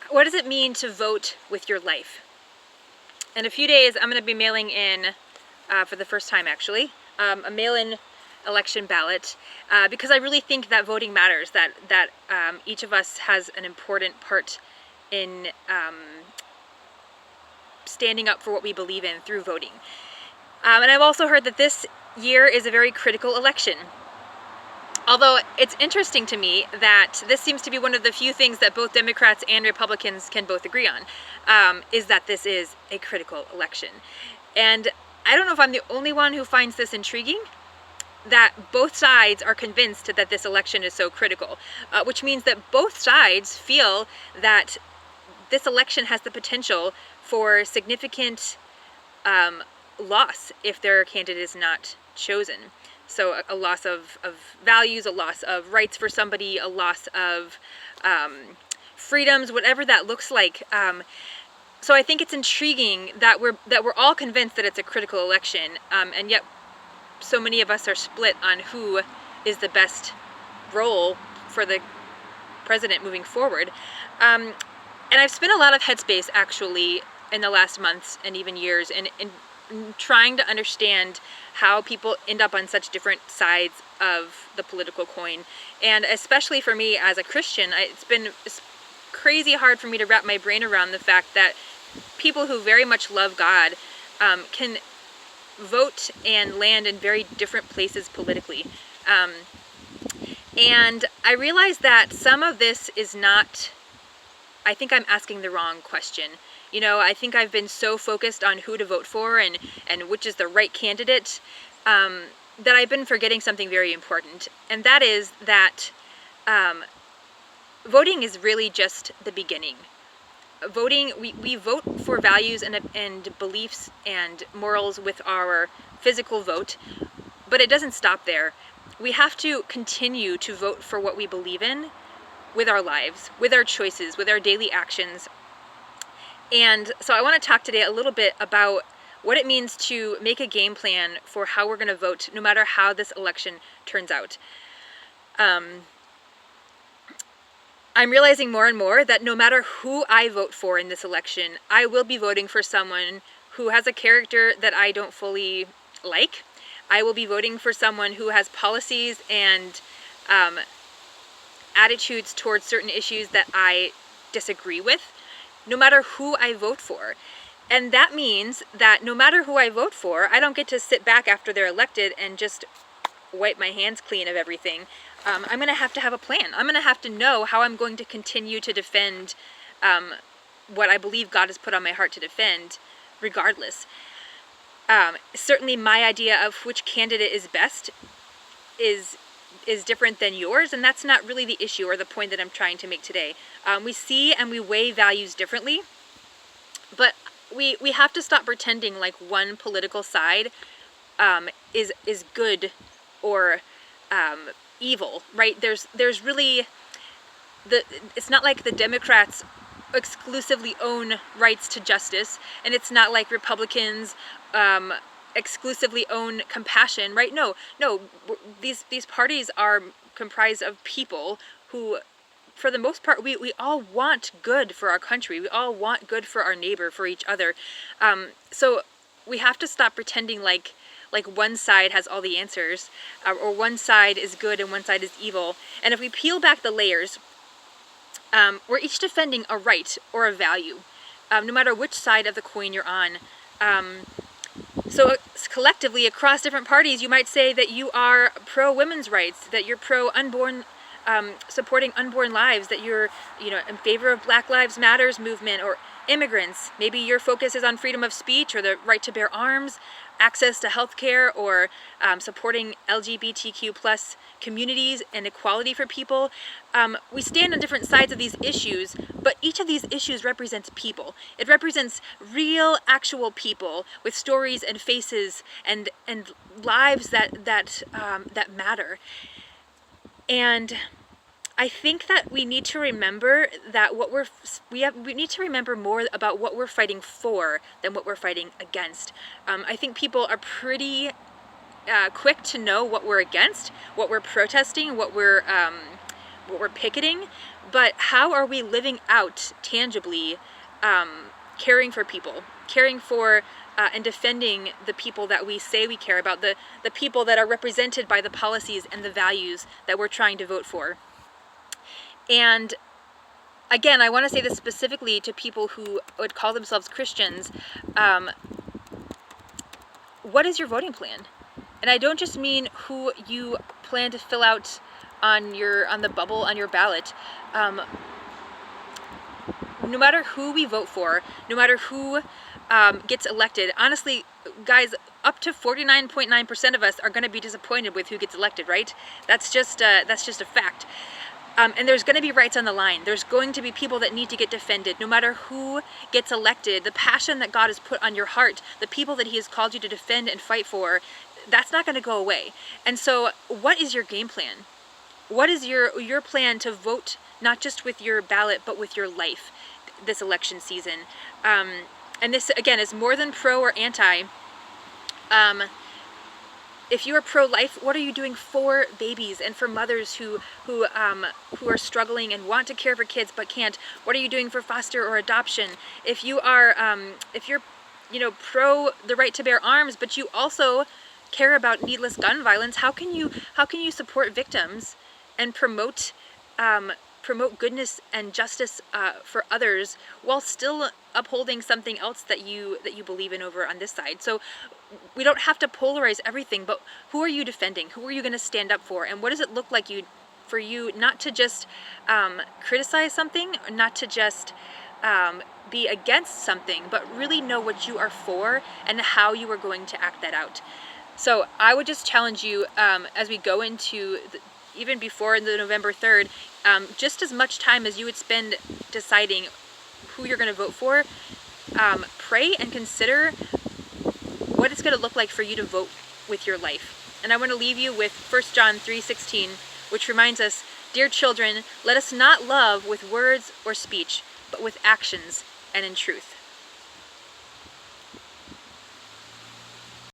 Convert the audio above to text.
what does it mean to vote with your life? In a few days, I'm going to be mailing in, for the first time actually, a mail-in election ballot, because I really think that voting matters, that each of us has an important part in standing up for what we believe in through voting. And I've also heard that this year is a very critical election. Although it's interesting to me that this seems to be one of the few things that both Democrats and Republicans can both agree on, is that this is a critical election. And I don't know if I'm the only one who finds this intriguing, that both sides are convinced that this election is so critical, which means that both sides feel that this election has the potential for significant loss if their candidate is not chosen. So a loss of values, a loss of rights for somebody, a loss of freedoms, whatever that looks like. So I think it's intriguing that we're all convinced that it's a critical election, and yet so many of us are split on who is the best role for the president moving forward. And I've spent a lot of headspace actually in the last months and even years in trying to understand how people end up on such different sides of the political coin. And especially for me as a Christian, it's been crazy hard for me to wrap my brain around the fact that people who very much love God can vote and land in very different places politically. And I realize that some of this is not, I think I'm asking the wrong question. You know, I think I've been so focused on who to vote for and which is the right candidate, that I've been forgetting something very important. And that is that voting is really just the beginning. Voting, we vote for values and beliefs and morals with our physical vote, but it doesn't stop there. We have to continue to vote for what we believe in with our lives, with our choices, with our daily actions. And so I want to talk today a little bit about what it means to make a game plan for how we're going to vote, no matter how this election turns out. I'm realizing more and more that no matter who I vote for in this election, I will be voting for someone who has a character that I don't fully like. I will be voting for someone who has policies and attitudes towards certain issues that I disagree with, no matter who I vote for. And that means that no matter who I vote for, I don't get to sit back after they're elected and just wipe my hands clean of everything. I'm going to have a plan. I'm going to have to know how I'm going to continue to defend what I believe God has put on my heart to defend, regardless. Certainly my idea of which candidate is best is different than yours, and that's not really the issue or the point that I'm trying to make today. We see and we weigh values differently, but we have to stop pretending like one political side is good or evil, right? There's really it's not like the Democrats exclusively own rights to justice, and it's not like Republicans exclusively own compassion, right? No, these parties are comprised of people who, for the most part, we all want good for our country. We all want good for our neighbor, for each other. So we have to stop pretending like one side has all the answers, or one side is good and one side is evil. And if we peel back the layers, we're each defending a right or a value, no matter which side of the coin you're on. So collectively, across different parties, you might say that you are pro-women's rights, that you're pro-unborn, supporting unborn lives, that you're, in favor of Black Lives Matters movement, or immigrants. Maybe your focus is on freedom of speech or the right to bear arms, access to health care, or supporting LGBTQ plus communities and equality for people. We stand on different sides of these issues, but each of these issues represents people. It represents real, actual people with stories and faces and lives that matter. And I think that we need to remember that we need to remember more about what we're fighting for than what we're fighting against. I think people are pretty quick to know what we're against, what we're protesting, what we're picketing, but how are we living out tangibly caring for people, caring for and defending the people that we say we care about, the people that are represented by the policies and the values that we're trying to vote for. And again, I want to say this specifically to people who would call themselves Christians. What is your voting plan? And I don't just mean who you plan to fill out on the bubble on your ballot. No matter who we vote for, no matter who gets elected, honestly, guys, up to 49.9% of us are going to be disappointed with who gets elected, right? That's just a fact. And there's going to be rights on the line. There's going to be people that need to get defended. No matter who gets elected, the passion that God has put on your heart, the people that he has called you to defend and fight for, that's not going to go away. And so what is your game plan? What is your plan to vote, not just with your ballot, but with your life this election season? And this, again, is more than pro or anti. If you are pro-life, what are you doing for babies and for mothers who are struggling and want to care for kids but can't? What are you doing for foster or adoption? If you're pro the right to bear arms, but you also care about needless gun violence, how can you support victims and promote goodness and justice for others while still upholding something else that you believe in over on this side? So we don't have to polarize everything, but who are you defending? Who are you going to stand up for? And what does it look like for you not to just criticize something, not to just be against something, but really know what you are for and how you are going to act that out? So I would just challenge you as we go into even before the November 3rd, just as much time as you would spend deciding who you're going to vote for, pray and consider what it's going to look like for you to vote with your life. And I want to leave you with 1 John 3:16, which reminds us, "Dear children, let us not love with words or speech, but with actions and in truth."